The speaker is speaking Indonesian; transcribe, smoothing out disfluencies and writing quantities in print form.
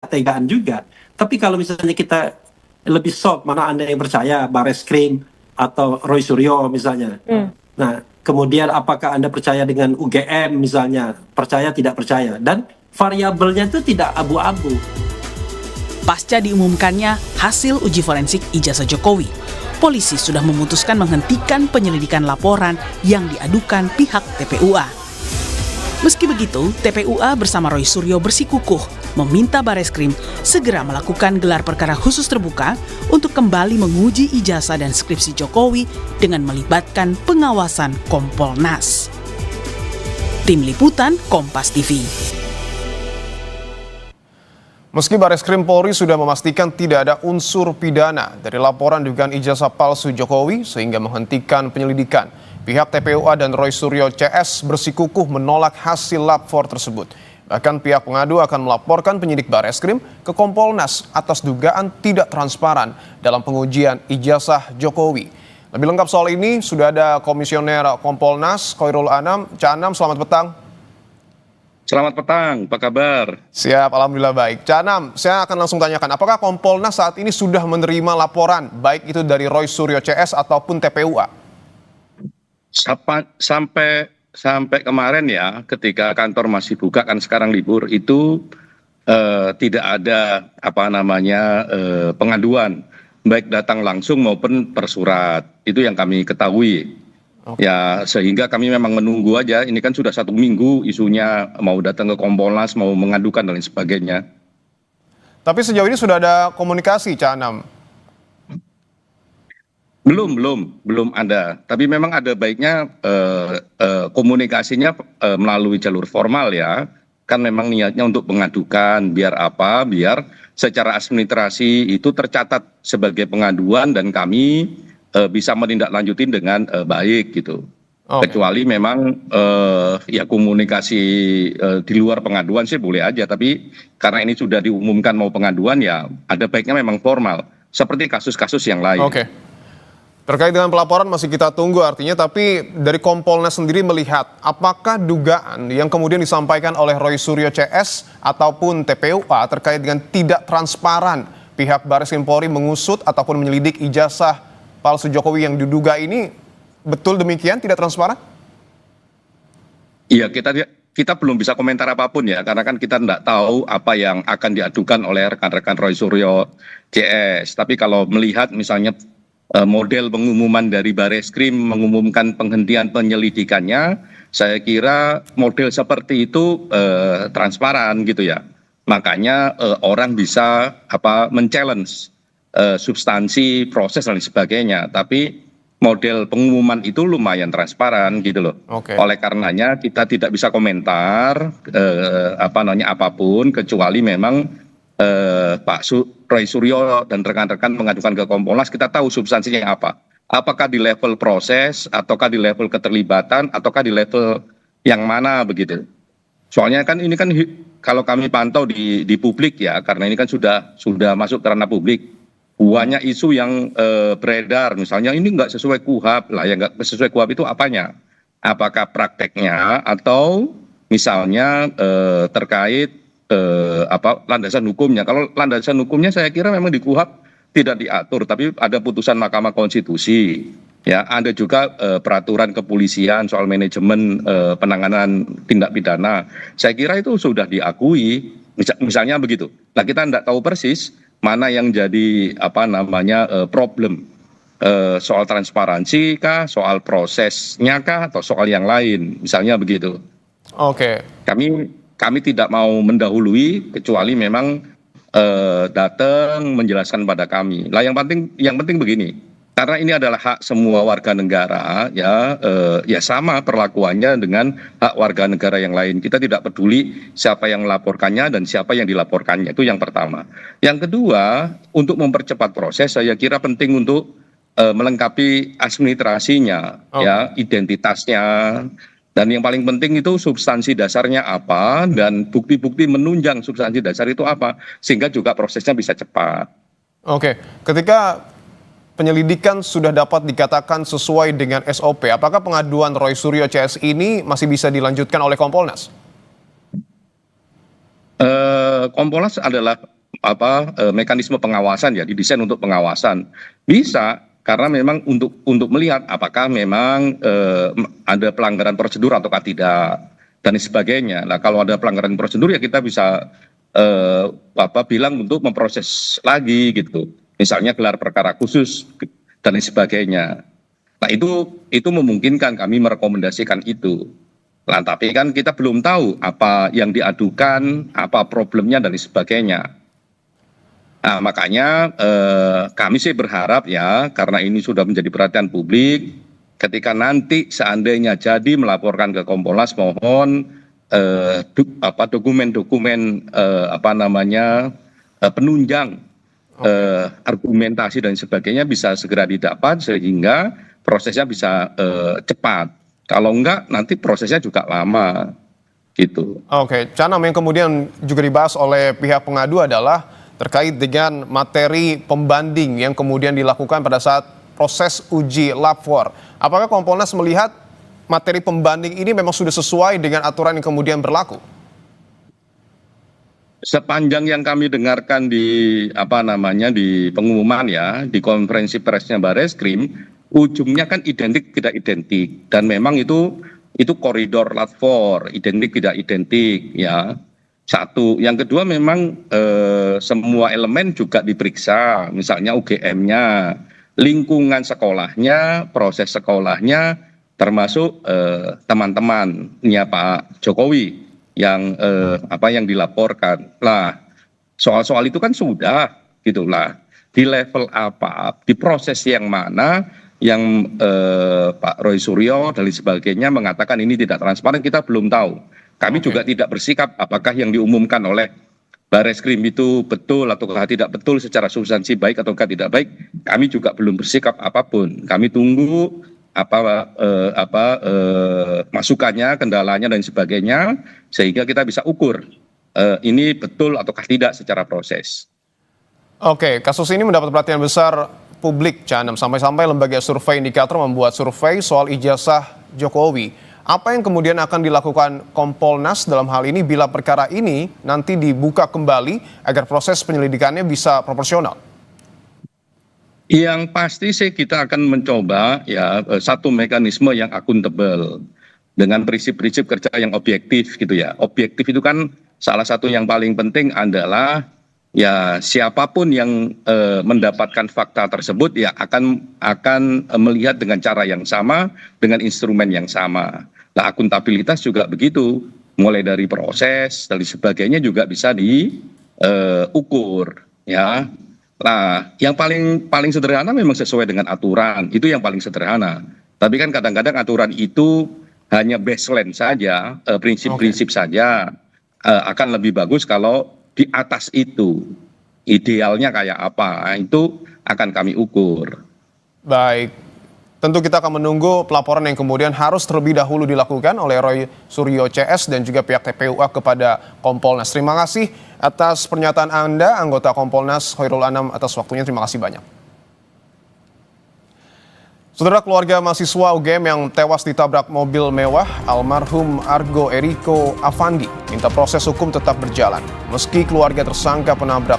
ketegaan juga. Tapi kalau misalnya kita lebih soft, mana Anda yang percaya Bareskrim atau Roy Suryo misalnya. Nah, kemudian apakah Anda percaya dengan UGM misalnya, percaya tidak percaya, dan variabelnya itu tidak abu-abu. Pasca diumumkannya hasil uji forensik ijazah Jokowi, polisi sudah memutuskan menghentikan penyelidikan laporan yang diadukan pihak TPUA. Meski begitu, TPUA bersama Roy Suryo bersikukuh meminta Bareskrim segera melakukan gelar perkara khusus terbuka untuk kembali menguji ijazah dan skripsi Jokowi dengan melibatkan pengawasan Kompolnas. Tim Liputan Kompas TV. Meski Bareskrim Polri sudah memastikan tidak ada unsur pidana dari laporan dugaan ijazah palsu Jokowi sehingga menghentikan penyelidikan, pihak TPUA dan Roy Suryo CS bersikukuh menolak hasil lapor tersebut. Bahkan pihak pengadu akan melaporkan penyidik Bareskrim ke Kompolnas atas dugaan tidak transparan dalam pengujian ijazah Jokowi. Lebih lengkap soal ini sudah ada Komisioner Kompolnas Khoirul Anam. Cak Anam, selamat petang. Selamat petang, apa kabar? Siap, alhamdulillah baik. Cak Anam, saya akan langsung tanyakan, apakah Kompolnas saat ini sudah menerima laporan, baik itu dari Roy Suryo CS ataupun TPUA? Sampai kemarin ya, ketika kantor masih buka, kan sekarang libur, itu tidak ada pengaduan, baik datang langsung maupun per surat. Itu yang kami ketahui. Ya, sehingga kami memang menunggu aja. Ini kan sudah 1 minggu isunya mau datang ke Kompolnas, mau mengadukan dan lain sebagainya. Tapi sejauh ini sudah ada komunikasi, Cak Anam? Belum ada. Tapi memang ada baiknya komunikasinya melalui jalur formal ya. Kan memang niatnya untuk mengadukan, biar apa? Biar secara administrasi itu tercatat sebagai pengaduan dan kami bisa menindaklanjutin dengan baik gitu. Kecuali memang ya komunikasi di luar pengaduan sih boleh aja, tapi karena ini sudah diumumkan mau pengaduan ya ada baiknya memang formal seperti kasus-kasus yang lain. Oke. Terkait dengan pelaporan masih kita tunggu artinya, tapi dari Kompolnas sendiri melihat apakah dugaan yang kemudian disampaikan oleh Roy Suryo CS ataupun TPUA terkait dengan tidak transparan pihak Bareskrim Polri mengusut ataupun menyelidik ijazah palsu Jokowi yang diduga ini, betul demikian, tidak transparan? Iya, kita belum bisa komentar apapun ya, karena kan kita tidak tahu apa yang akan diadukan oleh rekan-rekan Roy Suryo CS. Tapi kalau melihat misalnya model pengumuman dari Bareskrim mengumumkan penghentian penyelidikannya, saya kira model seperti itu transparan gitu ya. Makanya orang bisa men-challenge substansi proses dan sebagainya, tapi model pengumuman itu lumayan transparan gitu loh. Oleh karenanya kita tidak bisa komentar apapun kecuali memang Pak Roy Suryo dan rekan-rekan mengadukan ke Kompolnas, kita tahu substansinya apa. Apakah di level proses, ataukah di level keterlibatan, ataukah di level yang mana begitu. Soalnya kan ini kan kalau kami pantau di publik ya, karena ini kan sudah masuk ke ranah publik. Banyak isu yang beredar, misalnya ini nggak sesuai KUHAP lah, ya nggak sesuai KUHAP itu apanya? Apakah prakteknya atau misalnya terkait landasan hukumnya? Kalau landasan hukumnya saya kira memang di KUHAP tidak diatur, tapi ada putusan Mahkamah Konstitusi. Ya, ada juga peraturan kepolisian soal manajemen penanganan tindak pidana. Saya kira itu sudah diakui, misalnya begitu. Nah, kita tidak tahu persis mana yang jadi problem, soal transparansi kah, soal prosesnya kah, atau soal yang lain, misalnya begitu. Kami tidak mau mendahului kecuali memang datang menjelaskan pada kami. Lah yang penting begini, karena ini adalah hak semua warga negara ya sama perlakuannya dengan hak warga negara yang lain. Kita tidak peduli siapa yang melaporkannya dan siapa yang dilaporkannya, itu yang pertama. Yang kedua, untuk mempercepat proses saya kira penting untuk melengkapi administrasinya, ya, identitasnya, dan yang paling penting itu substansi dasarnya apa dan bukti-bukti menunjang substansi dasar itu apa, sehingga juga prosesnya bisa cepat. Ketika penyelidikan sudah dapat dikatakan sesuai dengan SOP, apakah pengaduan Roy Suryo CS ini masih bisa dilanjutkan oleh Kompolnas? Kompolnas adalah mekanisme pengawasan ya, didesain untuk pengawasan. Bisa karena memang untuk melihat apakah memang ada pelanggaran prosedur ataukah tidak dan sebagainya. Nah, kalau ada pelanggaran prosedur ya kita bisa bilang untuk memproses lagi gitu. Misalnya gelar perkara khusus dan sebagainya. Nah, itu memungkinkan kami merekomendasikan itu. Nah, tapi kan kita belum tahu apa yang diadukan, apa problemnya dan sebagainya. Nah, makanya kami sih berharap ya, karena ini sudah menjadi perhatian publik, ketika nanti seandainya jadi melaporkan ke Kompolnas, mohon dokumen-dokumen penunjang argumentasi dan sebagainya bisa segera didapat sehingga prosesnya bisa cepat. Kalau enggak, nanti prosesnya juga lama, gitu. Oke, Canam, yang kemudian juga dibahas oleh pihak pengadu adalah terkait dengan materi pembanding yang kemudian dilakukan pada saat proses uji lapor. Apakah Kompolnas melihat materi pembanding ini memang sudah sesuai dengan aturan yang kemudian berlaku? Sepanjang yang kami dengarkan di pengumuman ya, di konferensi persnya Bareskrim, ujungnya kan identik tidak identik, dan memang itu koridor lapor, identik tidak identik ya. Satu, yang kedua memang semua elemen juga diperiksa, misalnya UGM-nya, lingkungan sekolahnya, proses sekolahnya, termasuk teman-temannya Pak Jokowi yang dilaporkan. Lah, soal-soal itu kan sudah gitulah. Di level apa, di proses yang mana yang Pak Roy Suryo dan sebagainya mengatakan ini tidak transparan, kita belum tahu. Kami juga tidak bersikap apakah yang diumumkan oleh Bareskrim itu betul ataukah tidak betul secara substansi baik ataukah tidak baik. Kami juga belum bersikap apapun. Kami tunggu masukannya, kendalanya dan sebagainya sehingga kita bisa ukur ini betul ataukah tidak secara proses. Oke, kasus ini mendapat perhatian besar publik, Canam, sampai-sampai lembaga survei indikator membuat survei soal ijazah Jokowi. Apa yang kemudian akan dilakukan Kompolnas dalam hal ini bila perkara ini nanti dibuka kembali agar proses penyelidikannya bisa proporsional? Yang pasti sih kita akan mencoba ya satu mekanisme yang akuntabel dengan prinsip-prinsip kerja yang objektif gitu ya. Objektif itu kan salah satu yang paling penting adalah ya siapapun yang mendapatkan fakta tersebut ya akan melihat dengan cara yang sama, dengan instrumen yang sama. Nah, akuntabilitas juga begitu, mulai dari proses dan sebagainya juga bisa diukur ya. Nah, yang paling sederhana memang sesuai dengan aturan, itu yang paling sederhana. Tapi kan kadang-kadang aturan itu hanya baseline saja, prinsip-prinsip saja. Akan lebih bagus kalau di atas itu, idealnya kayak apa, itu akan kami ukur. Baik, tentu kita akan menunggu pelaporan yang kemudian harus terlebih dahulu dilakukan oleh Roy Suryo CS dan juga pihak TPUA kepada Kompolnas. Terima kasih atas pernyataan Anda, anggota Kompolnas Khairul Anam, atas waktunya. Terima kasih banyak. Saudara, keluarga mahasiswa UGM yang tewas ditabrak mobil mewah almarhum Argo Eriko Avandi minta proses hukum tetap berjalan. Meski keluarga tersangka penabrak